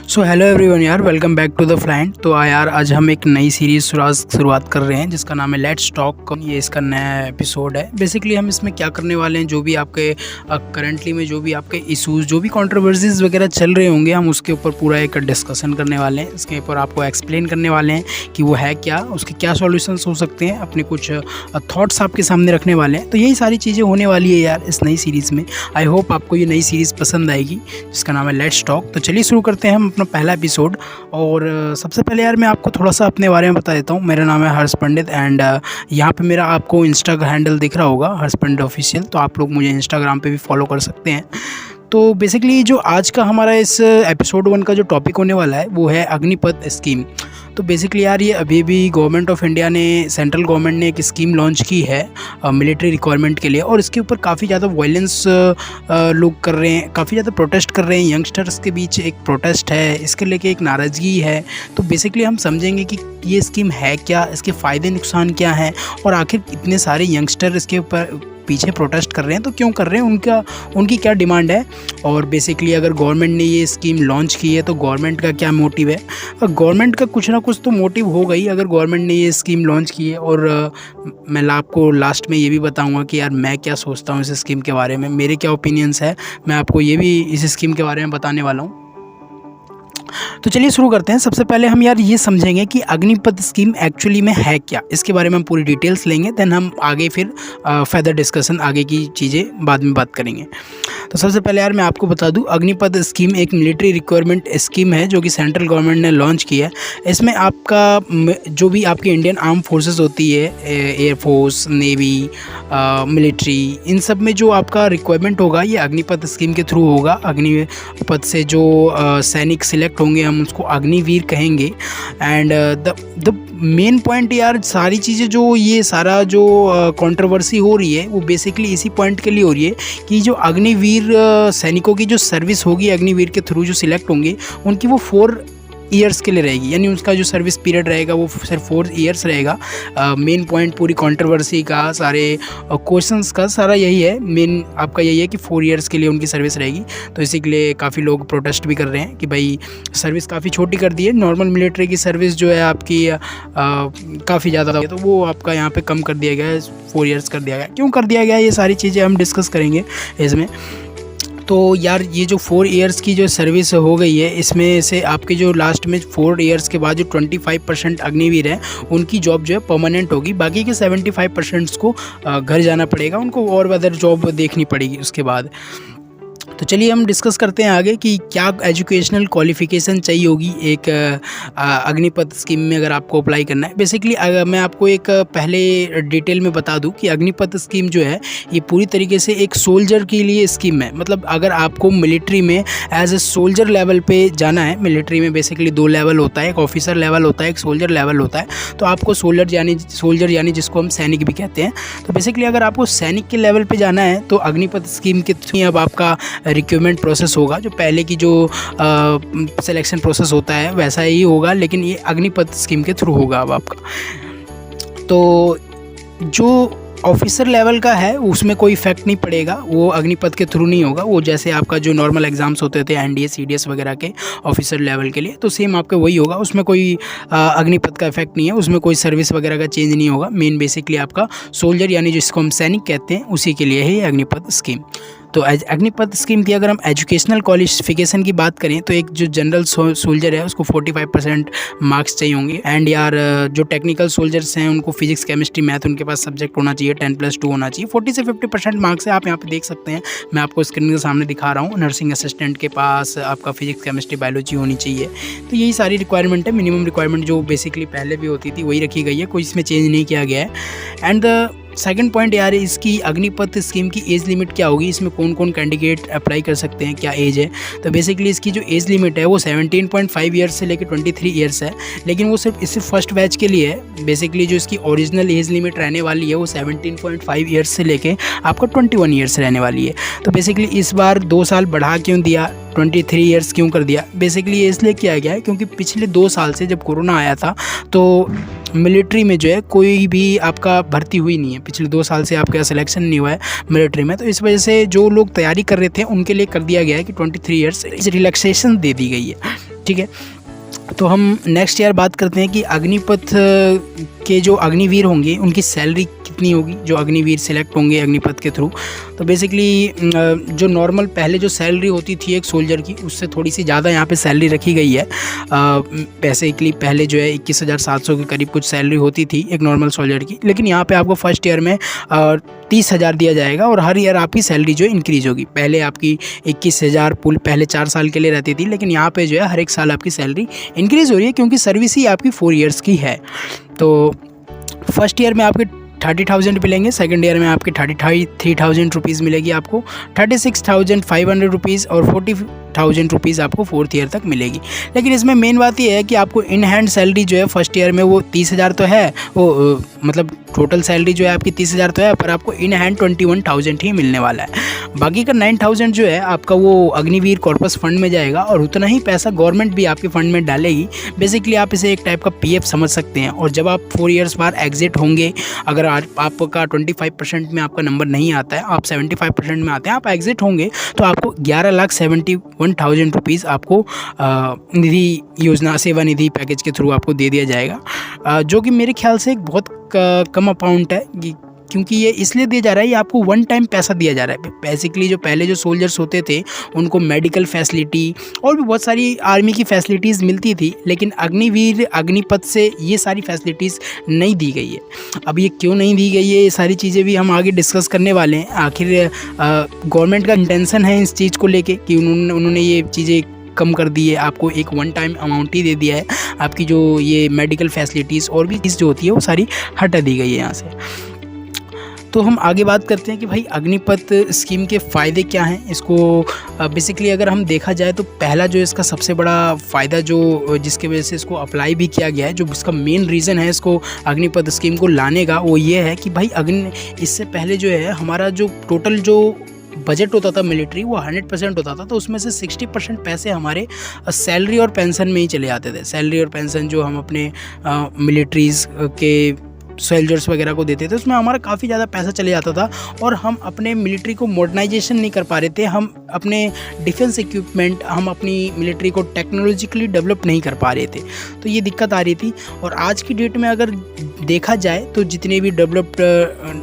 सो hello everyone यार, welcome back to the फ्लाइंट। तो यार आज हम एक नई सीरीज़ शुरुआत कर रहे हैं जिसका नाम है लेट्स टॉक। ये इसका नया एपिसोड है। बेसिकली हम इसमें क्या करने वाले हैं, जो भी आपके करंटली में जो भी आपके इश्यूज़, जो भी कंट्रोवर्सीज़ वगैरह चल रहे होंगे, हम उसके ऊपर पूरा एक डिस्कशन करने वाले हैं। इसके ऊपर आपको एक्सप्लेन करने वाले हैं कि वो है क्या, उसके क्या सॉल्यूशंस हो सकते हैं, अपने कुछ थॉट्स आपके सामने रखने वाले हैं। तो यही सारी चीज़ें होने वाली है यार इस नई सीरीज़ में। आई होप आपको ये नई सीरीज़ पसंद आएगी जिसका नाम है लेट्स टॉक। तो चलिए शुरू करते हैं हम अपना पहला एपिसोड। और सबसे पहले यार मैं आपको थोड़ा सा अपने बारे में बता देता हूँ। मेरा नाम है हर्ष पंडित एंड यहाँ पे मेरा आपको इंस्टा हैंडल दिख रहा होगा, हर्ष पंडित ऑफिशियल। तो आप लोग मुझे इंस्टाग्राम पे भी फॉलो कर सकते हैं। तो बेसिकली जो आज का हमारा इस एपिसोड 1 का जो टॉपिक होने वाला है वो है अग्निपथ स्कीम। तो बेसिकली यार ये अभी भी गवर्नमेंट ऑफ इंडिया ने, सेंट्रल गवर्नमेंट ने एक स्कीम लॉन्च की है मिलिट्री रिक्वायरमेंट के लिए। और इसके ऊपर काफ़ी ज़्यादा वायलेंस लोग कर रहे हैं, काफ़ी ज़्यादा प्रोटेस्ट कर रहे हैं। यंगस्टर्स के बीच एक प्रोटेस्ट है, इसके लेके एक नाराज़गी है। तो बेसिकली हम समझेंगे कि ये स्कीम है क्या, इसके फ़ायदे नुकसान क्या हैं, और आखिर इतने सारे यंगस्टर इसके ऊपर पीछे प्रोटेस्ट कर रहे हैं तो क्यों कर रहे हैं, उनकी क्या डिमांड है। और बेसिकली अगर गवर्नमेंट ने ये स्कीम लॉन्च की है तो गवर्नमेंट का क्या मोटिव है। गवर्नमेंट का कुछ ना कुछ तो मोटिव होगा ही अगर गवर्नमेंट ने ये स्कीम लॉन्च की है। और मैं आपको लास्ट में ये भी बताऊंगा कि यार मैं क्या सोचता हूँ इस स्कीम के बारे में, मेरे क्या ओपिनियंस है, मैं आपको ये भी इस स्कीम के बारे में बताने वाला हूँ। तो चलिए शुरू करते हैं। सबसे पहले हम यार ये समझेंगे कि अग्निपथ स्कीम एक्चुअली में है क्या, इसके बारे में हम पूरी डिटेल्स लेंगे। देन हम आगे फिर फर्दर डिस्कशन, आगे की चीज़ें बाद में बात करेंगे। तो सबसे पहले यार मैं आपको बता दूं, अग्निपथ स्कीम एक मिलिट्री रिक्वायरमेंट स्कीम है जो कि सेंट्रल गवर्नमेंट ने लॉन्च की है। इसमें आपका जो भी आपकी इंडियन आर्म फोर्सेस होती है, एयरफोर्स, नेवी, मिलिट्री, इन सब में जो आपका रिक्वायरमेंट होगा ये अग्निपथ स्कीम के थ्रू होगा। अग्निपथ से जो सैनिक सिलेक्ट होंगे हम उसको अग्निवीर कहेंगे। एंड द मेन पॉइंट यार, सारी चीज़ें जो ये सारा जो कंट्रोवर्सी हो रही है वो बेसिकली इसी पॉइंट के लिए हो रही है कि जो अग्निवीर सैनिकों की जो सर्विस होगी, अग्निवीर के थ्रू जो सिलेक्ट होंगे उनकी वो 4 ईयर्स के लिए रहेगी। यानी उसका जो सर्विस पीरियड रहेगा वो सिर्फ 4 ईयर्स रहेगा। मेन पॉइंट पूरी कंट्रोवर्सी का, सारे क्वेश्चंस का सारा यही है, मेन आपका यही है कि 4 ईयर्स के लिए उनकी सर्विस रहेगी। तो इसी के लिए काफ़ी लोग प्रोटेस्ट भी कर रहे हैं कि भाई सर्विस काफ़ी छोटी कर दी है। नॉर्मल मिलिट्री की सर्विस जो है आपकी काफ़ी ज़्यादा है, तो वो आपका यहाँ पे कम कर दिया गया है, 4 ईयर्स कर दिया गया। क्यों कर दिया गया, ये सारी चीज़ें हम डिस्कस करेंगे इसमें। तो यार ये जो 4 ईयर्स की जो सर्विस हो गई है, इसमें से आपके जो लास्ट में 4 ईयर्स के बाद जो 25% अग्निवीर हैं उनकी जॉब जो है परमानेंट होगी। बाकी के 75% को घर जाना पड़ेगा, उनको और अदर जॉब देखनी पड़ेगी उसके बाद। तो चलिए हम डिस्कस करते हैं आगे कि क्या एजुकेशनल क्वालिफ़िकेशन चाहिए होगी एक अग्निपथ स्कीम में अगर आपको अप्लाई करना है। बेसिकली अगर मैं आपको एक पहले डिटेल में बता दूं कि अग्निपथ स्कीम जो है ये पूरी तरीके से एक सोल्जर के लिए स्कीम है। मतलब अगर आपको मिलिट्री में एज ए सोल्जर लेवल पे जाना है, मिलिट्री में बेसिकली 2 लेवल होता है, एक ऑफिसर लेवल होता है, एक सोल्जर लेवल होता है। तो आपको सोल्जर यानी जिसको हम सैनिक भी कहते हैं, तो बेसिकली अगर आपको सैनिक के लेवल पे जाना है तो अग्निपथ स्कीम के थ्रू अब आपका रिक्रूटमेंट प्रोसेस होगा। जो पहले की जो सिलेक्शन प्रोसेस होता है वैसा ही होगा, लेकिन ये अग्निपथ स्कीम के थ्रू होगा अब आपका। तो जो ऑफिसर लेवल का है उसमें कोई इफेक्ट नहीं पड़ेगा, वो अग्निपथ के थ्रू नहीं होगा। वो जैसे आपका जो नॉर्मल एग्जाम्स होते थे एनडीए सीडीएस वगैरह के ऑफिसर लेवल के लिए, तो सेम आपका वही होगा। उसमें कोई अग्निपथ का इफेक्ट नहीं है, उसमें कोई सर्विस वगैरह का चेंज नहीं होगा। मेन बेसिकली आपका सोल्जर यानी जिसको हम सैनिक कहते हैं उसी के लिए है अग्निपथ स्कीम। तो अग्निपथ स्कीम की अगर हम एजुकेशनल क्वालिफिकेशन की बात करें तो एक जो जनरल सोल्जर है उसको 45% मार्क्स चाहिए होंगे। एंड यार जो टेक्निकल सोल्जर्स हैं उनको फिजिक्स, केमिस्ट्री, मैथ उनके पास सब्जेक्ट होना चाहिए, 10+2 होना चाहिए। 40 से 50% मार्क्स है, आप यहाँ पे देख सकते हैं, मैं आपको स्क्रीन के सामने दिखा रहा हूँ। नर्सिंग असिस्टेंट के पास आपका फिजिक्स, केमिस्ट्री, बायोलॉजी होनी चाहिए। तो यही सारी रिक्वायरमेंट है, मिनिमम रिक्वायरमेंट जो बेसिकली पहले भी होती थी वही रखी गई है, कोई इसमें चेंज नहीं किया गया है। एंड सेकंड पॉइंट यार, इसकी अग्निपथ स्कीम की एज लिमिट क्या होगी, इसमें कौन कौन कैंडिडेट अप्लाई कर सकते हैं, क्या एज है। तो बेसिकली इसकी जो एज लिमिट है वो 17.5 ईयर्स से लेकर 23 ईयर्स है, लेकिन वो सिर्फ फर्स्ट बैच के लिए है। बेसिकली जो इसकी ओरिजिनल एज लिमिट रहने वाली है वो 17.5 ईयर्स से लेके आपका 21 ईयर्स रहने वाली है। तो बेसिकली इस बार 2 साल बढ़ा क्यों दिया, 23 ईयर्स क्यों कर दिया। बेसिकली ये इसलिए किया गया है क्योंकि पिछले 2 साल से जब कोरोना आया था तो मिलिट्री में जो है कोई भी आपका भर्ती हुई नहीं है, पिछले 2 साल से आपका सिलेक्शन नहीं हुआ है मिलिट्री में। तो इस वजह से जो लोग तैयारी कर रहे थे उनके लिए कर दिया गया है कि 23 ईयर्स रिलैक्सेशन दे दी गई है, ठीक है। तो हम नेक्स्ट ईयर बात करते हैं कि अग्निपथ के जो अग्निवीर होंगे उनकी सैलरी कितनी होगी, जो अग्निवीर सिलेक्ट होंगे अग्निपथ के थ्रू। तो बेसिकली जो नॉर्मल पहले जो सैलरी होती थी एक सोल्जर की, उससे थोड़ी सी ज़्यादा यहाँ पे सैलरी रखी गई है। बेसिकली पहले जो है 21,700 के करीब कुछ सैलरी होती थी एक नॉर्मल सोल्जर की, लेकिन यहाँ पे आपको फर्स्ट ईयर में 30,000 दिया जाएगा और हर ईयर आपकी सैलरी जो इंक्रीज़ होगी। पहले आपकी 21,000 पुल पहले 4 साल के लिए रहती थी, लेकिन यहाँ पे जो है हर एक साल आपकी सैलरी इंक्रीज़ हो रही है क्योंकि सर्विस ही आपकी 4 ईयर्स की है। तो फर्स्ट ईयर में आपके 30,000 मिलेंगे, सेकंड ईयर में आपके 33,000 रुपीज़ मिलेगी आपको, 36,500 रुपीज़ और 40,000 रुपीज़ आपको 4th ईयर तक मिलेगी। लेकिन इसमें मेन बात ये है कि आपको इन हैंड सैलरी जो है फर्स्ट ईयर में वो 30,000 तो है, वो मतलब टोटल सैलरी जो है आपकी 30,000 तो है, पर आपको इन हैंड 21,000 ही मिलने वाला है। बाकी का 9,000 जो है आपका वो अग्निवीर कॉर्पस फंड में जाएगा और उतना ही पैसा गवर्नमेंट भी आपके फंड में डालेगी। बेसिकली आप इसे एक टाइप का PF समझ सकते हैं। और जब आप 4 ईयर्स बाद एग्जिट होंगे, अगर आपका 25% में आपका नंबर नहीं आता है, आप 75% में आते हैं, आप एग्जिट होंगे तो आपको 11,71,000 रुपीज़ आपको निधि योजना सेवा निधि पैकेज के थ्रू आपको दे दिया जाएगा, जो कि मेरे ख्याल से एक बहुत कम अमाउंट है, क्योंकि ये इसलिए दिया जा रहा है, ये आपको वन टाइम पैसा दिया जा रहा है। बेसिकली जो पहले जो सोल्जर्स होते थे उनको मेडिकल फैसिलिटी और भी बहुत सारी आर्मी की फैसिलिटीज़ मिलती थी, लेकिन अग्निवीर अग्निपथ से ये सारी फैसिलिटीज़ नहीं दी गई है। अब ये क्यों नहीं दी गई है, ये सारी चीज़ें भी हम आगे डिस्कस करने वाले हैं। आखिर गवर्नमेंट का इंटेंशन है इस चीज़ को लेके कि उन्होंने ये चीज़ें कम कर दी है, आपको एक वन टाइम अमाउंट ही दे दिया है, आपकी जो ये मेडिकल फैसिलिटीज़ और भी चीज़ जो होती है वो सारी हटा दी गई है यहाँ से। तो हम आगे बात करते हैं कि भाई अग्निपथ स्कीम के फ़ायदे क्या हैं। इसको बेसिकली अगर हम देखा जाए तो पहला जो इसका सबसे बड़ा फ़ायदा जो जिसके वजह से इसको अप्लाई भी किया गया है, जो इसका मेन रीज़न है इसको अग्निपथ स्कीम को लाने का, वो ये है कि भाई इससे पहले जो है हमारा जो टोटल जो बजट होता था मिलिट्री वो 100% होता था, तो उसमें से 60% पैसे हमारे सैलरी और पेंशन में ही चले जाते थे। सैलरी और पेंशन जो हम अपने मिलिट्रीज़ के सोल्जर्स वगैरह को देते थे, उसमें हमारा काफ़ी ज़्यादा पैसा चले जाता था और हम अपने मिलिट्री को मॉडर्नाइजेशन नहीं कर पा रहे थे। हम अपने डिफेंस इक्विपमेंट, हम अपनी मिलिट्री को टेक्नोलॉजिकली डेवलप नहीं कर पा रहे थे, तो ये दिक्कत आ रही थी। और आज की डेट में अगर देखा जाए तो जितने भी डेवलप्ड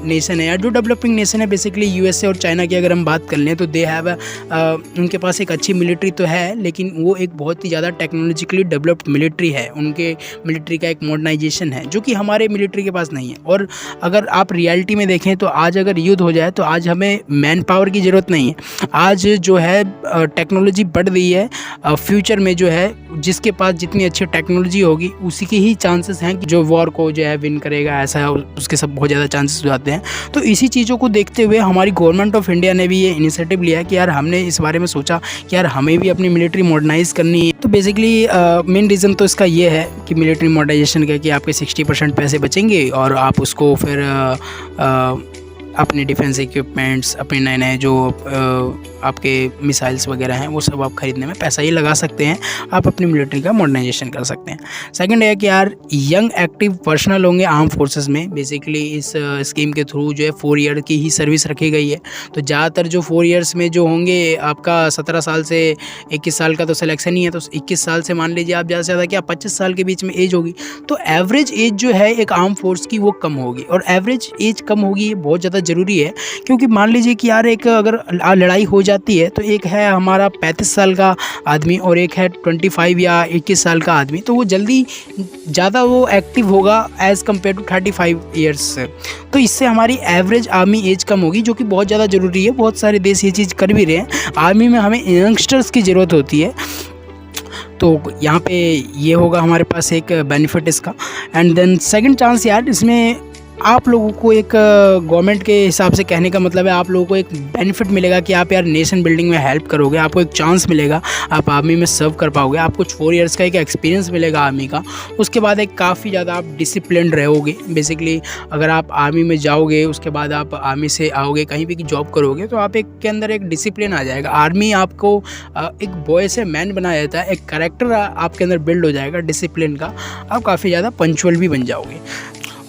नेशन है या जो डेवलपिंग नेशन है, बेसिकली USA और चाइना की अगर हम बात कर लें तो दे हैव उनके पास एक अच्छी मिलिट्री तो है, लेकिन वो एक बहुत ही ज़्यादा टेक्नोलॉजिकली डेवलप्ड मिलिट्री है। उनके मिलिट्री का एक मॉडर्नाइजेशन है जो कि हमारे मिलिट्री के पास नहीं है। और अगर आप रियलिटी में देखें तो आज अगर युद्ध हो जाए तो आज हमें मैन पावर की ज़रूरत नहीं है। आज जो है टेक्नोलॉजी बढ़ रही है, फ्यूचर में जो है जिसके पास जितनी अच्छी टेक्नोलॉजी होगी उसी के ही चांसेस हैं कि जो वॉर को जो है विन करेगा, ऐसा है, उसके सब बहुत ज़्यादा चांसेस हो जाते हैं। तो इसी चीज़ों को देखते हुए हमारी गवर्नमेंट ऑफ इंडिया ने भी ये इनिशिएटिव लिया कि यार हमने इस बारे में सोचा कि यार हमें भी अपनी मिलिट्री मॉडर्नाइज़ करनी है। तो बेसिकली मेन रीज़न तो इसका ये है कि मिलिट्री मॉडर्नाइजेशन का कि आपके 60% पैसे बचेंगे और आप उसको फिर अपने डिफेंस इक्विपमेंट्स, अपने नए नए जो आपके मिसाइल्स वगैरह हैं वो सब आप ख़रीदने में पैसा ही लगा सकते हैं। आप अपनी मिलिट्री का मॉडर्नाइजेशन कर सकते हैं। सेकंड है कि यार यंग एक्टिव पर्सनल होंगे आर्म फोर्सेस में। बेसिकली इस स्कीम के थ्रू जो है 4 ईयर की ही सर्विस रखी गई है। तो ज़्यादातर जो 4 ईयर्स में जो होंगे आपका 17 साल से 21 साल का तो सिलेक्शन ही है, तो 21 साल से मान लीजिए आप ज़्यादा से ज़्यादा क्या 25 साल के बीच में एज होगी, तो एवरेज एज जो है एक आर्म फोर्स की वो कम होगी। और एवरेज एज कम होगी ये बहुत ज़्यादा ज़रूरी है, क्योंकि मान लीजिए कि यार एक अगर लड़ाई हो जाती है तो एक है हमारा 35 साल का आदमी और एक है 25 या 21 साल का आदमी, तो वो जल्दी ज़्यादा वो एक्टिव होगा एज़ कम्पेयर टू 35 ईयर्स से। तो इससे हमारी एवरेज आर्मी एज कम होगी, जो कि बहुत ज़्यादा ज़रूरी है। बहुत सारे देश ये चीज़ कर भी रहे हैं। आर्मी में हमें यंगस्टर्स की ज़रूरत होती है, तो यहाँ पे ये होगा हमारे पास एक बेनिफिट इसका। एंड देन सेकंड चांस यार इसमें आप लोगों को एक गवर्नमेंट के हिसाब से कहने का मतलब है आप लोगों को एक बेनिफिट मिलेगा कि आप यार नेशन बिल्डिंग में हेल्प करोगे, आपको एक चांस मिलेगा, आप आर्मी में सर्व कर पाओगे, आपको 4 इयर्स का एक एक्सपीरियंस मिलेगा आर्मी का। उसके बाद एक काफ़ी ज़्यादा आप डिसिप्लिन रहोगे। बेसिकली अगर आप आर्मी में जाओगे, उसके बाद आप आर्मी से आओगे, कहीं भी जॉब करोगे, तो आप एक के अंदर एक डिसिप्लिन आ जाएगा। आर्मी आपको एक बॉय से मैन बनाया जाता है, एक कैरेक्टर आपके अंदर बिल्ड हो जाएगा डिसिप्लिन का, आप काफ़ी ज़्यादा पंचुअल भी बन जाओगे।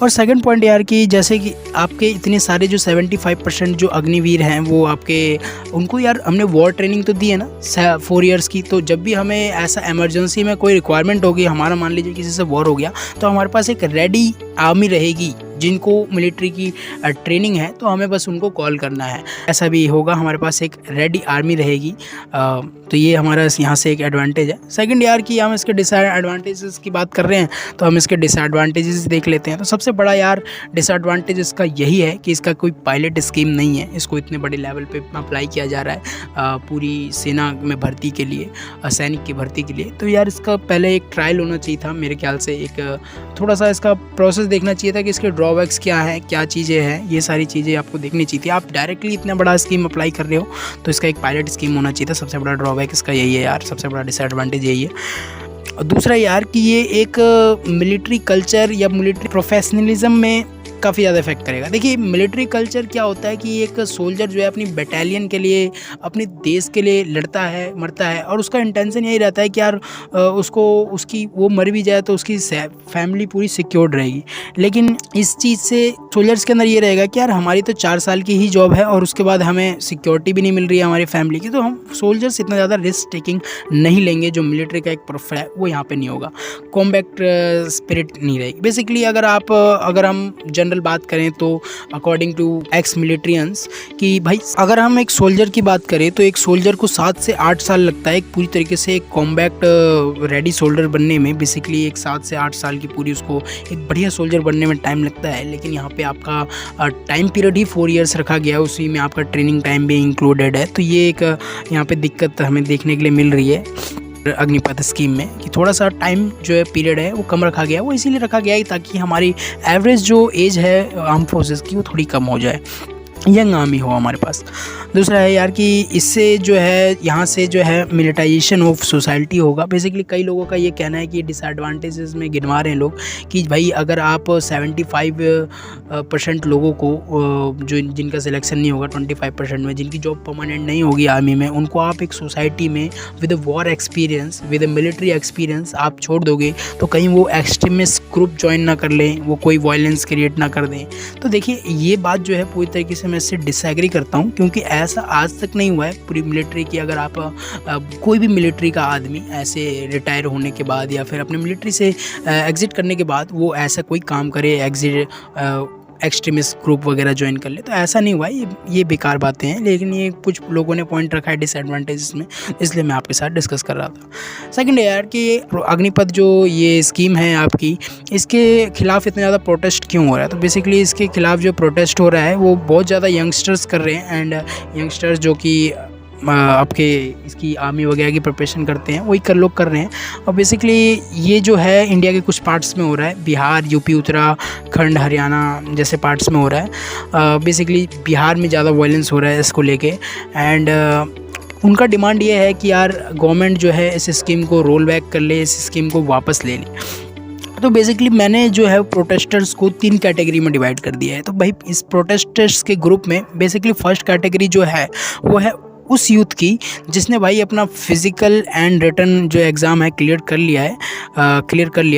और सेकंड पॉइंट यार कि जैसे कि आपके इतने सारे जो 75% जो अग्निवीर हैं वो आपके, उनको यार हमने वॉर ट्रेनिंग तो दी है ना 4 इयर्स की, तो जब भी हमें ऐसा इमरजेंसी में कोई रिक्वायरमेंट होगी, हमारा मान लीजिए किसी से वॉर हो गया, तो हमारे पास एक रेडी आर्मी रहेगी जिनको मिलिट्री की ट्रेनिंग है, तो हमें बस उनको कॉल करना है। ऐसा भी होगा, हमारे पास एक रेडी आर्मी रहेगी। तो ये हमारा यहाँ से एक एडवांटेज है। सेकंड यार कि हम इसके डिसएडवांटेजेस की बात कर रहे हैं, तो हम इसके डिसएडवांटेजेस देख लेते हैं। तो सबसे बड़ा यार डिसएडवांटेज इसका यही है कि इसका कोई पायलट स्कीम नहीं है। इसको इतने बड़े लेवल पे अप्लाई किया जा रहा है पूरी सेना में भर्ती के लिए, सैनिक की भर्ती के लिए। तो यार इसका पहले एक ट्रायल होना चाहिए था मेरे ख्याल से, एक थोड़ा सा इसका प्रोसेस देखना चाहिए था कि इसके ड्रॉबैक्स क्या है, क्या चीज़ें हैं, ये सारी चीज़ें आपको देखनी चाहिए थी। आप डायरेक्टली इतना बड़ा स्कीम अप्लाई कर रहे हो, तो इसका एक पायलट स्कीम होना चाहिए था। सबसे बड़ा ड्रॉबैक इसका यही है यार, सबसे बड़ा डिसएडवांटेज यही है। और दूसरा यार कि ये एक मिलिट्री कल्चर या मिलिट्री प्रोफेशनलिज्म में काफ़ी ज़्यादा इफेक्ट करेगा। देखिए मिलिट्री कल्चर क्या होता है कि एक सोल्जर जो है अपनी बटालियन के लिए, अपने देश के लिए लड़ता है, मरता है, और उसका इंटेंशन यही रहता है कि यार उसको, उसकी वो मर भी जाए तो उसकी फैमिली पूरी सिक्योर्ड रहेगी। लेकिन इस चीज़ से सोल्जर्स के अंदर ये रहेगा कि यार हमारी तो 4 साल की ही जॉब है और उसके बाद हमें सिक्योरिटी भी नहीं मिल रही है हमारी फैमिली की, तो हम सोल्जर्स इतना ज़्यादा रिस्क टेकिंग नहीं लेंगे। जो मिलिट्री का एक प्रोफाइल है वो यहाँ पर नहीं होगा, कॉम्बैट स्पिरिट नहीं रहेगी। बेसिकली अगर हम जनरल बात करें तो अकॉर्डिंग टू एक्स मिलिट्रियंस कि भाई अगर हम एक सोल्जर की बात करें तो एक सोल्जर को 7 से 8 साल लगता है एक पूरी तरीके से एक कॉम्बैट रेडी सोल्जर बनने में। बेसिकली एक 7 से 8 साल की पूरी उसको एक बढ़िया सोल्जर बनने में टाइम लगता है। लेकिन यहाँ पे आपका टाइम पीरियड ही 4 इयर्स रखा गया है, उसी में आपका ट्रेनिंग टाइम भी इंक्लूडेड है। तो ये एक यहाँ पे दिक्कत हमें देखने के लिए मिल रही है अग्निपथ स्कीम में कि थोड़ा सा टाइम जो है पीरियड है वो कम रखा गया है। वो इसीलिए रखा गया है ताकि हमारी एवरेज जो एज है आर्म फोर्सेस की वो थोड़ी कम हो जाए, यंग आर्मी हो हमारे पास। दूसरा है यार कि इससे जो है यहाँ से जो है मिलिटाइजेशन ऑफ सोसाइटी होगा। बेसिकली कई लोगों का ये कहना है कि डिसएडवांटेजेस में गिनवा रहे हैं लोग कि भाई अगर आप 75% लोगों को जो जिनका सिलेक्शन नहीं होगा 25% में, जिनकी जॉब परमानेंट नहीं होगी आर्मी में, उनको आप एक सोसाइटी में with war experience, with military experience आप छोड़ दोगे तो कहीं वो एक्सट्रीमिस्ट ग्रुप ज्वाइन ना कर लें, वो कोई वायलेंस क्रिएट ना कर दें। तो देखिए ये बात जो है पूरी तरीके से मैं इससे डिसएग्री करता हूँ, क्योंकि ऐसा आज तक नहीं हुआ है पूरी मिलिट्री की। अगर आप कोई भी मिलिट्री का आदमी ऐसे रिटायर होने के बाद या फिर अपने मिलिट्री से एग्ज़िट करने के बाद वो ऐसा कोई काम करे, एक्सट्रीमिस्ट ग्रुप वगैरह ज्वाइन कर ले, तो ऐसा नहीं हुआ है। ये बेकार बातें हैं, लेकिन ये कुछ लोगों ने पॉइंट रखा है डिसएडवांटेजेस में, इसलिए मैं आपके साथ डिस्कस कर रहा था। सेकंड है यार कि अग्निपथ जो ये स्कीम है आपकी, इसके खिलाफ इतना ज़्यादा प्रोटेस्ट क्यों हो रहा है। तो बेसिकली इसके खिलाफ जो प्रोटेस्ट हो रहा है वो बहुत ज़्यादा यंगस्टर्स कर रहे हैं, एंड यंगस्टर्स जो कि आपके इसकी आर्मी वगैरह की प्रिपरेशन करते हैं वही लोग कर रहे हैं। और बेसिकली ये जो है इंडिया के कुछ पार्ट्स में हो रहा है, बिहार, यूपी, उत्तराखंड, हरियाणा जैसे पार्ट्स में हो रहा है। बेसिकली बिहार में ज़्यादा वायलेंस हो रहा है इसको लेके, एंड उनका डिमांड ये है कि यार गवर्नमेंट जो है इस स्कीम को रोल बैक कर ले, इस स्कीम को वापस ले ले। तो बेसिकली मैंने जो है प्रोटेस्टर्स को 3 कैटेगरी में डिवाइड कर दिया है। तो भाई इस प्रोटेस्टर्स के ग्रुप में बेसिकली फर्स्ट कैटेगरी जो है वो है उस यूथ की जिसने भाई अपना फिज़िकल एंड रिटन जो एग्ज़ाम है क्लियर कर लिया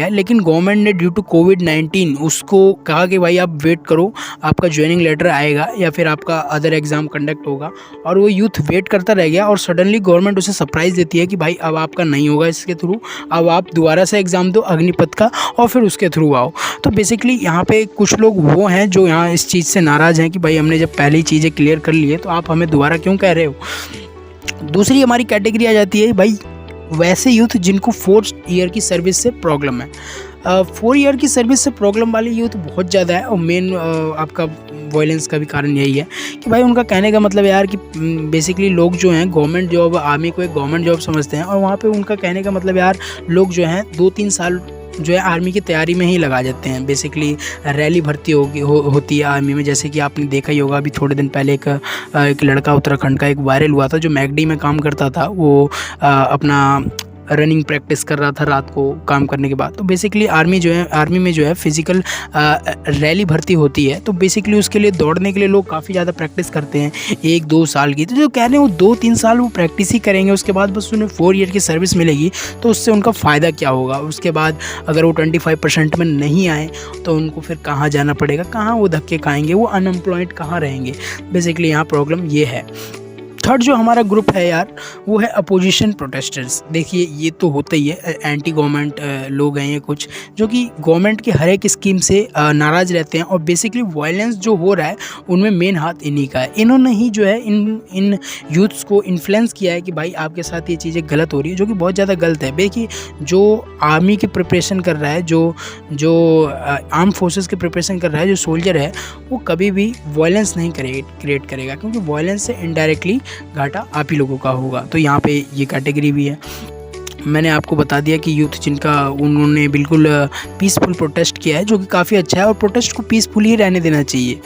है, लेकिन गवर्नमेंट ने ड्यू टू कोविड-19 उसको कहा कि भाई आप वेट करो, आपका ज्वाइनिंग लेटर आएगा या फिर आपका अदर एग्ज़ाम कंडक्ट होगा। और वो यूथ वेट करता रह गया और सडनली गवर्नमेंट उसे सरप्राइज़ देती है कि भाई अब आपका नहीं होगा इसके थ्रू, अब आप दोबारा से एग्ज़ाम दो अग्निपथ का और फिर उसके थ्रू आओ। तो बेसिकली यहाँ पे कुछ लोग वो हैं जो यहाँ इस चीज़ से नाराज़ हैं कि भाई हमने जब पहले ही चीज़ें क्लियर कर ली है तो आप हमें दोबारा क्यों कह रहे हो। दूसरी हमारी कैटेगरी आ जाती है भाई वैसे यूथ जिनको 4 ईयर की सर्विस से प्रॉब्लम है। 4 ईयर की सर्विस से प्रॉब्लम वाले यूथ बहुत ज़्यादा है, और मेन आपका वायलेंस का भी कारण यही है कि भाई उनका कहने का मतलब यार कि बेसिकली लोग जो हैं गवर्नमेंट जॉब, आर्मी को एक गवर्नमेंट जॉब समझते हैं, और वहाँ पे उनका कहने का मतलब यार लोग जो हैं 2-3 साल जो है आर्मी की तैयारी में ही लगा जाते हैं। बेसिकली रैली भर्ती होती है आर्मी में, जैसे कि आपने देखा ही होगा। अभी थोड़े दिन पहले एक लड़का उत्तराखंड का एक वायरल हुआ था जो मैकडी में काम करता था। वो अपना रनिंग प्रैक्टिस कर रहा था रात को काम करने के बाद। तो बेसिकली आर्मी में जो है फिज़िकल रैली भर्ती होती है। तो बेसिकली उसके लिए दौड़ने के लिए लोग काफ़ी ज़्यादा प्रैक्टिस करते हैं 1-2 साल की। तो जो कह रहे हैं वो 2-3 साल वो प्रैक्टिस ही करेंगे, उसके बाद बस उन्हें 4 ईयर की सर्विस मिलेगी। तो उससे उनका फ़ायदा क्या होगा? उसके बाद अगर वो 25% में नहीं आए तो उनको फिर कहाँ जाना पड़ेगा, कहाँ वो धक्के खाएँगे, वो अनएम्प्लॉयड कहाँ रहेंगे? बेसिकली यहाँ प्रॉब्लम ये है। थर्ड जो हमारा ग्रुप है यार, वो है अपोजिशन प्रोटेस्टर्स। देखिए ये तो होता ही है, एंटी गवर्नमेंट लोग हैं ये कुछ, जो कि गवर्नमेंट के हर एक स्कीम से नाराज़ रहते हैं। और बेसिकली वायलेंस जो हो रहा है उनमें मेन हाथ इन्हीं का है। इन्होंने ही जो है इन यूथ्स को इन्फ्लुएंस किया है कि भाई आपके साथ ये चीज़ें गलत हो रही है, जो कि बहुत ज़्यादा गलत है। देखिए जो आर्मी की प्रिपरेशन कर रहा है, जो आर्म फोर्सेस की प्रिपरेशन कर रहा है, जो सोल्जर है, वो कभी भी वायलेंस नहीं क्रिएट करेगा, क्योंकि वायलेंस से इनडायरेक्टली घाटा आप ही लोगों का होगा। तो यहाँ पे ये कैटेगरी भी है। मैंने आपको बता दिया कि यूथ जिनका उन्होंने बिल्कुल पीसफुल प्रोटेस्ट किया है, जो कि काफ़ी अच्छा है। और प्रोटेस्ट को पीसफुल ही रहने देना चाहिए।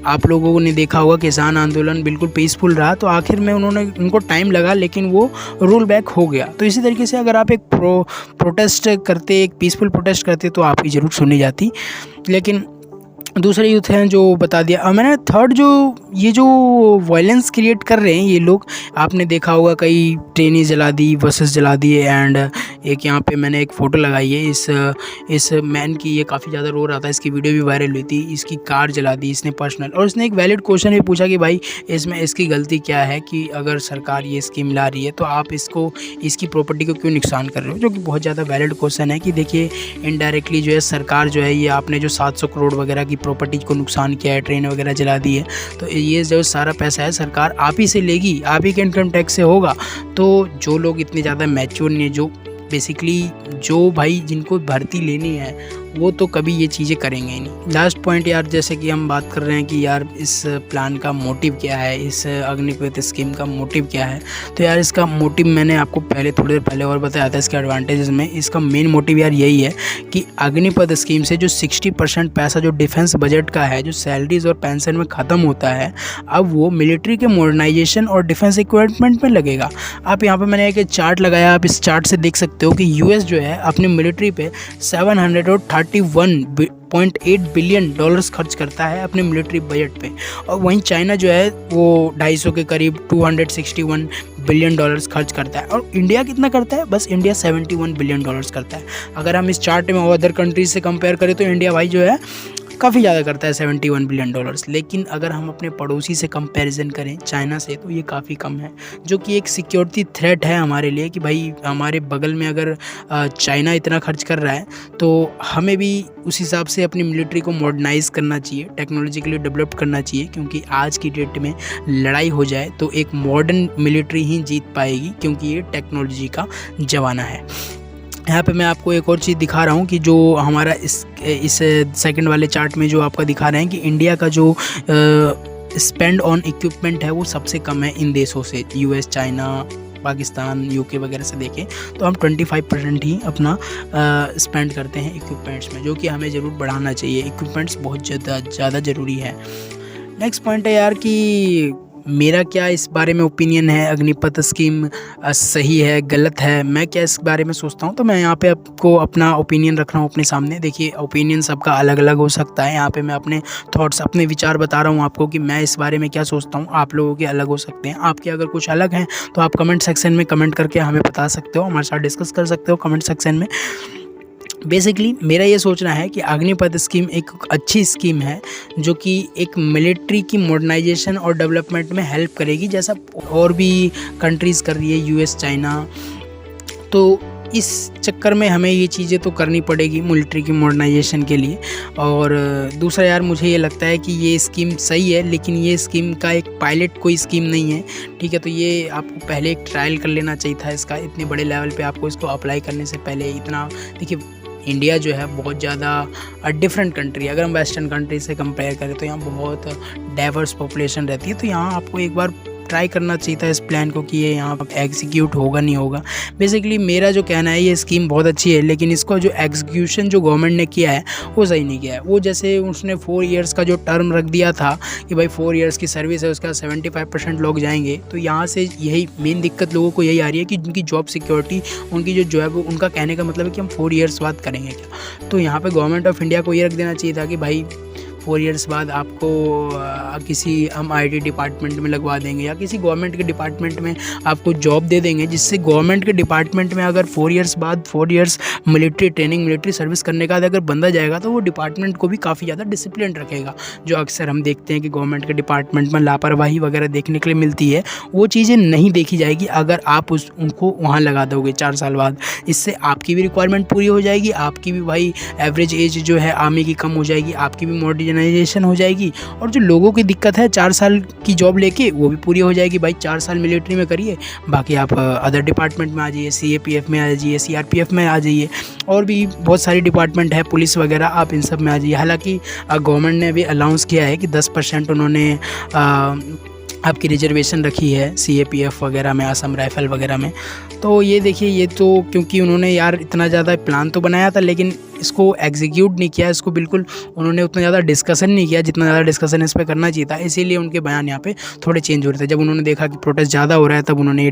आप लोगों ने देखा होगा किसान आंदोलन बिल्कुल पीसफुल रहा, तो आखिर में उनको टाइम लगा लेकिन वो रोल बैक हो गया। तो इसी तरीके से अगर आप एक प्रोटेस्ट करते, एक पीसफुल प्रोटेस्ट करते, तो आपकी ज़रूर सुनी जाती। लेकिन दूसरे यूथ हैं जो बता दिया मैंने। थर्ड जो ये जो वायलेंस क्रिएट कर रहे हैं ये लोग, आपने देखा होगा कई ट्रेनें जला दी, बसेस जला दिए। एंड एक यहाँ पे मैंने एक फ़ोटो लगाई है इस मैन की, ये काफ़ी ज़्यादा रो रहा था, इसकी वीडियो भी वायरल हुई थी। इसकी कार जला दी इसने पर्सनल। और इसने एक वैलिड क्वेश्चन भी पूछा कि भाई इसमें इसकी गलती क्या है कि अगर सरकार ये स्कीम ला रही है तो आप इसकी प्रॉपर्टी को क्यों नुकसान कर रहे हो, जो कि बहुत ज़्यादा वैलिड क्वेश्चन है। कि देखिए इनडायरेक्टली जो है सरकार जो है, ये आपने जो 700 करोड़ वगैरह की प्रॉपर्टी को नुकसान किया है, ट्रेन वगैरह जला दी है, तो ये जो सारा पैसा है सरकार आप ही से लेगी, आप ही के इनकम टैक्स से होगा। तो जो लोग इतने ज़्यादा मैच्योर नहीं है, जो बेसिकली जो भाई जिनको भर्ती लेनी है, वो तो कभी ये चीज़ें करेंगे ही नहीं। लास्ट पॉइंट यार, जैसे कि हम बात कर रहे हैं कि यार इस प्लान का मोटिव क्या है, इस अग्निपथ स्कीम का मोटिव क्या है। तो यार इसका मोटिव मैंने आपको थोड़ी देर पहले और बताया था इसके एडवांटेजेस में। इसका मेन मोटिव यार यही है कि अग्निपथ स्कीम से जो 60% पैसा जो डिफेंस बजट का है, जो सैलरीज और पेंशन में ख़त्म होता है, अब वो मिलिट्री के मॉडर्नाइजेशन और डिफेंस इक्विपमेंट में लगेगा। आप यहाँ पर मैंने एक चार्ट लगाया, आप इस चार्ट से देख सकते हो कि यूएस जो है अपनी मिलिट्री पे 731.8 बिलियन डॉलर्स खर्च करता है अपने मिलिट्री बजट पे। और वहीं चाइना जो है वो 250 के करीब 261 बिलियन डॉलर्स खर्च करता है। और इंडिया कितना करता है? बस इंडिया 71 बिलियन डॉलर्स करता है। अगर हम इस चार्ट में अदर कंट्रीज से कंपेयर करें तो इंडिया भाई जो है काफ़ी ज़्यादा करता है, 71 बिलियन डॉलर्स। लेकिन अगर हम अपने पड़ोसी से कंपैरिजन करें चाइना से, तो ये काफ़ी कम है, जो कि एक सिक्योरिटी थ्रेट है हमारे लिए। कि भाई हमारे बगल में अगर चाइना इतना खर्च कर रहा है तो हमें भी उस हिसाब से अपनी मिलिट्री को मॉडर्नाइज़ करना चाहिए, टेक्नोलॉजिकली डेवलप करना चाहिए। क्योंकि आज की डेट में लड़ाई हो जाए तो एक मॉडर्न मिलिट्री ही जीत पाएगी, क्योंकि ये टेक्नोलॉजी का ज़माना है। यहाँ पे मैं आपको एक और चीज़ दिखा रहा हूँ कि जो हमारा इस सेकंड वाले चार्ट में जो आपका दिखा रहे हैं कि इंडिया का जो स्पेंड ऑन इक्विपमेंट है वो सबसे कम है इन देशों से, यूएस, चाइना, पाकिस्तान, यूके वगैरह से देखें तो हम 25% ही अपना स्पेंड करते हैं इक्विपमेंट्स में, जो कि हमें ज़रूर बढ़ाना चाहिए। इक्विपमेंट्स बहुत ज़्यादा ज़रूरी है। नेक्स्ट पॉइंट है यार कि मेरा क्या इस बारे में ओपिनियन है, अग्निपथ स्कीम सही है, गलत है, मैं क्या इस बारे में सोचता हूँ। तो मैं यहाँ पे आपको अपना ओपिनियन रख रहा हूँ अपने सामने। देखिए ओपिनियन सबका अलग अलग हो सकता है। यहाँ पे मैं अपने थॉट्स, अपने विचार बता रहा हूँ आपको कि मैं इस बारे में क्या सोचता हूँ। आप लोगों के अलग हो सकते हैं। आपके अगर कुछ अलग हैं तो आप कमेंट सेक्शन में कमेंट करके हमें बता सकते हो, हमारे साथ डिस्कस कर सकते हो कमेंट सेक्शन में। बेसिकली मेरा ये सोचना है कि अग्निपथ स्कीम एक अच्छी स्कीम है, जो कि एक मिलिट्री की मॉडर्नाइजेशन और डेवलपमेंट में हेल्प करेगी, जैसा और भी कंट्रीज़ कर रही है, यूएस, चाइना। तो इस चक्कर में हमें ये चीज़ें तो करनी पड़ेगी मिलिट्री की मॉडर्नाइजेशन के लिए। और दूसरा यार मुझे ये लगता है कि ये स्कीम सही है, लेकिन ये स्कीम का एक पायलट कोई स्कीम नहीं है, ठीक है। तो ये आपको पहले एक ट्रायल कर लेना चाहिए था इसका। इतने बड़े लेवल पे आपको इसको अप्लाई करने से पहले इतना, देखिए इंडिया जो है बहुत ज़्यादा डिफरेंट कंट्री है। अगर हम वेस्टर्न कंट्री से कंपेयर करें तो यहाँ बहुत डाइवर्स पॉपुलेशन रहती है। तो यहाँ आपको एक बार ट्राई करना चाहिए था इस प्लान को कि ये यहाँ पर एग्जीक्यूट होगा नहीं होगा। बेसिकली मेरा जो कहना है ये स्कीम बहुत अच्छी है, लेकिन इसको जो एग्जीक्यूशन जो गवर्नमेंट ने किया है वो सही नहीं किया है। वो जैसे उसने 4 ईयर्स का जो टर्म रख दिया था कि भाई 4 ईयर्स की सर्विस है, उसका 75% लोग जाएंगे, तो यहाँ से यही मेन दिक्कत लोगों को यही आ रही है कि उनकी जॉब सिक्योरिटी, उनकी जो जॉब, उनका कहने का मतलब है कि हम 4 ईयर्स बाद करेंगे क्या। तो यहाँ पे गवर्नमेंट ऑफ इंडिया को ये रख देना चाहिए था कि भाई 4 ईयर्स बाद आपको किसी हम आईटी डिपार्टमेंट में लगवा देंगे या किसी गवर्नमेंट के डिपार्टमेंट में आपको जॉब दे देंगे, जिससे गवर्नमेंट के डिपार्टमेंट में अगर 4 ईयर्स बाद 4 years military training, military service करने का अगर बंदा जाएगा तो वो डिपार्टमेंट को भी काफ़ी ज़्यादा डिसिप्लिन रखेगा। जो अक्सर हम देखते हैं कि गवर्नमेंट के डिपार्टमेंट में लापरवाही वगैरह देखने के लिए मिलती है, वो चीज़ें नहीं देखी जाएगी अगर आप उनको वहाँ लगा दोगे 4 साल बाद। इससे आपकी भी रिक्वायरमेंट पूरी हो जाएगी, आपकी भी भाई एवरेज एज जो है आर्मी की कम हो जाएगी, आपकी भी मॉडर्नाइजेशन हो जाएगी, और जो लोगों की दिक्कत है 4 साल की जॉब लेके वो भी पूरी हो जाएगी। भाई 4 साल मिलिट्री में करिए, बाकी आप अदर डिपार्टमेंट में आ जाइए, CAPF में आ जाइए, CRPF में आ जाइए, और भी बहुत सारी डिपार्टमेंट है, पुलिस वगैरह, आप इन सब में आ जाइए। हालांकि गवर्नमेंट ने अभी अनाउंस किया है कि 10% उन्होंने आपकी रिजर्वेशन रखी है CAPF वगैरह में, असम राइफल वगैरह में। तो ये देखिए, ये तो क्योंकि उन्होंने यार इतना ज़्यादा प्लान तो बनाया था लेकिन इसको एग्जीक्यूट नहीं किया, इसको बिल्कुल उन्होंने उतना ज़्यादा डिस्कशन नहीं किया जितना ज़्यादा डिस्कशन इस पर करना चाहिए था। इसीलिए उनके बयान यहाँ पे थोड़े चेंज हो रहे थे। जब उन्होंने देखा कि प्रोटेस्ट ज़्यादा हो रहा है तब उन्होंने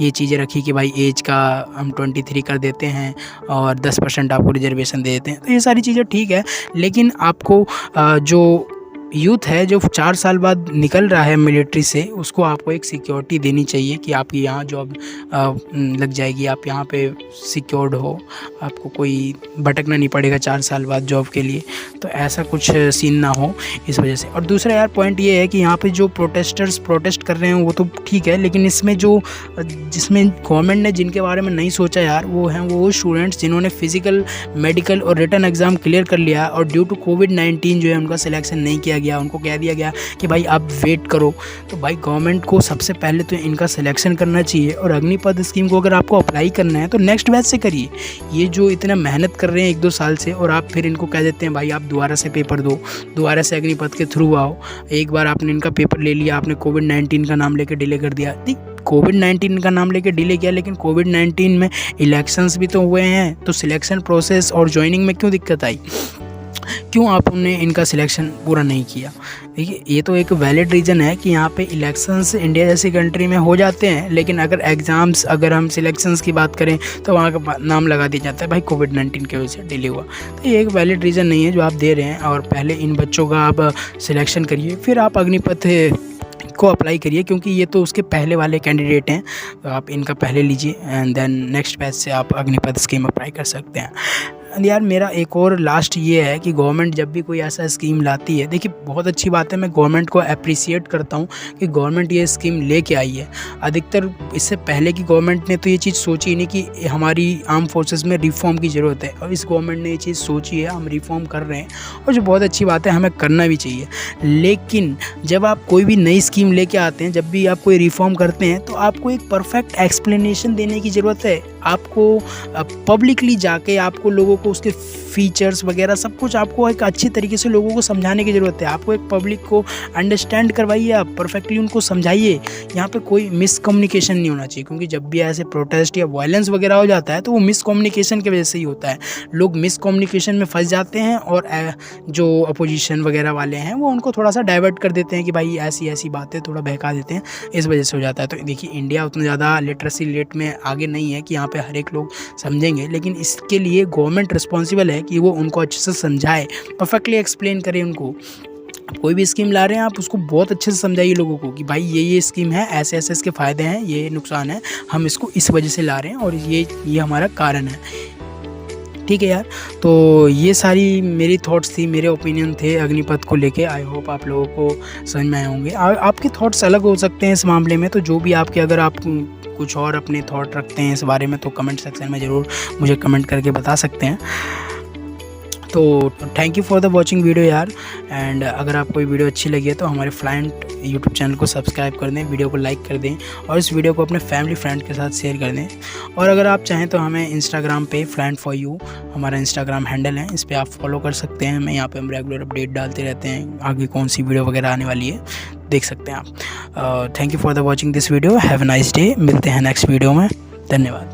ये चीज़ें रखी कि भाई एज का हम 23 कर देते हैं और 10% आपको रिजर्वेशन दे देते हैं। तो ये सारी चीज़ें ठीक है, लेकिन आपको जो यूथ है जो 4 साल बाद निकल रहा है मिलिट्री से, उसको आपको एक सिक्योरिटी देनी चाहिए कि आपकी यहाँ जॉब लग जाएगी, आप यहाँ पे सिक्योर्ड हो, आपको कोई भटकना नहीं पड़ेगा 4 साल बाद जॉब के लिए। तो ऐसा कुछ सीन ना हो इस वजह से। और दूसरा यार पॉइंट ये है कि यहाँ पे जो प्रोटेस्टर्स प्रोटेस्ट कर रहे हैं वो तो ठीक है, लेकिन इसमें जिसमें गवर्नमेंट ने जिनके बारे में नहीं सोचा यार, वो हैं वो स्टूडेंट्स जिन्होंने फिजिकल, मेडिकल और रिटन एग्ज़ाम क्लियर कर लिया और ड्यू टू कोविड-19 जो है उनका सिलेक्शन नहीं किया गया, उनको कह दिया गया कि भाई आप वेट करो। तो भाई गवर्नमेंट को सबसे पहले तो इनका सिलेक्शन करना चाहिए, और अग्निपथ स्कीम को अगर आपको अप्लाई करना है तो नेक्स्ट बैच से करिए। ये जो इतना मेहनत कर रहे हैं 1-2 साल से, और आप फिर इनको कह देते हैं भाई आप दोबारा से पेपर दो, दोबारा से अग्निपथ के थ्रू आओ। एक बार आपने इनका पेपर ले लिया, आपने कोविड-19 का नाम लेकर डिले कर दिया। कोविड-19 का नाम लेके डिले किया, लेकिन कोविड-19 में इलेक्शंस भी तो हुए हैं, तो सिलेक्शन प्रोसेस और ज्वाइनिंग में क्यों दिक्कत आई, क्यों आपने इनका सिलेक्शन पूरा नहीं किया। देखिए ये तो एक वैलिड रीज़न है कि यहाँ पे इलेक्शंस इंडिया जैसी कंट्री में हो जाते हैं, लेकिन अगर एग्ज़ाम्स, अगर हम सिलेक्शंस की बात करें तो वहाँ का नाम लगा दिया जाता है भाई कोविड-19 की वजह से डिले हुआ। तो ये एक वैलिड रीज़न नहीं है जो आप दे रहे हैं, और पहले इन बच्चों का आप सिलेक्शन करिए, फिर आप अग्निपथ को अप्लाई करिए, क्योंकि ये तो उसके पहले वाले कैंडिडेट हैं। तो आप इनका पहले लीजिए एंड देन नेक्स्ट बैच से आप अग्निपथ स्कीम अप्लाई कर सकते हैं। यार मेरा एक और लास्ट ये है कि गवर्नमेंट जब भी कोई ऐसा स्कीम लाती है, देखिए बहुत अच्छी बात है, मैं गवर्नमेंट को अप्रिसिएट करता हूँ कि गवर्नमेंट ये स्कीम लेके आई है। अधिकतर इससे पहले की गवर्नमेंट ने तो ये चीज़ सोची ही नहीं कि हमारी आर्म फोर्सेस में रिफॉर्म की ज़रूरत है, और इस गवर्नमेंट ने ये चीज़ सोची है, हम रिफॉर्म कर रहे हैं, और जो बहुत अच्छी बात है, हमें करना भी चाहिए। लेकिन जब आप कोई भी नई स्कीम लेके आते हैं, जब भी आप कोई रिफॉर्म करते हैं, तो आपको एक परफेक्ट एक्सप्लेनेशन देने की ज़रूरत है। आपको पब्लिकली जाके आपको लोगों को उसके फीचर्स वगैरह सब कुछ आपको एक अच्छी तरीके से लोगों को समझाने की ज़रूरत है। आपको एक पब्लिक को अंडरस्टैंड करवाइए, आप परफेक्टली उनको समझाइए। यहाँ पे कोई मिसकम्युनिकेशन नहीं होना चाहिए, क्योंकि जब भी ऐसे प्रोटेस्ट या वायलेंस वगैरह हो जाता है तो वो मिसकम्युनिकेशन की वजह से ही होता है। लोग मिसकम्युनिकेशन में फंस जाते हैं, और जो अपोजिशन वगैरह वाले हैं वो उनको थोड़ा सा डाइवर्ट कर देते हैं कि भाई ऐसी ऐसी बातें थोड़ा बहका देते हैं, इस वजह से हो जाता है। तो देखिए इंडिया उतना ज़्यादा लिटरेसी रेट में आगे नहीं है कि यहाँ पे हर एक लोग समझेंगे, लेकिन इसके लिए गवर्नमेंट रिस्पॉन्सिबल है कि वो उनको अच्छे से समझाए, परफेक्टली एक्सप्लेन करे उनको। कोई भी स्कीम ला रहे हैं आप उसको बहुत अच्छे से समझाइए लोगों को कि भाई ये स्कीम है, ऐसे ऐसे इसके फ़ायदे हैं, ये नुकसान है, हम इसको इस वजह से ला रहे हैं और ये हमारा कारण है। ठीक है यार, तो ये सारी मेरी थॉट्स थी, मेरे ओपिनियन थे अग्निपथ को लेके। आई होप आप लोगों को समझ में आए होंगे। आपके थॉट्स अलग हो सकते हैं इस मामले में, तो जो भी आपके, अगर आप कुछ और अपने थॉट रखते हैं इस बारे में तो कमेंट सेक्शन में ज़रूर मुझे कमेंट करके बता सकते हैं। तो thank you for the watching video यार। एंड अगर आपको ये वीडियो अच्छी लगी है तो हमारे फ्लाइंट यूट्यूब चैनल को सब्सक्राइब कर दें, वीडियो को लाइक कर दें, और इस वीडियो को अपने फैमिली फ्रेंड के साथ शेयर कर दें। और अगर आप चाहें तो हमें इंस्टाग्राम पे फ्लाइंट फॉर यू हमारा इंस्टाग्राम हैंडल है, इस पर आप फॉलो कर सकते हैं। मैं यहाँ पे हम रेगुलर अपडेट डालते रहते हैं, आगे कौन सी वीडियो वगैरह आने वाली है। देख सकते हैं आप। Thank you for the watching this video. Have a nice day. मिलते हैं नेक्स्ट वीडियो में। धन्यवाद।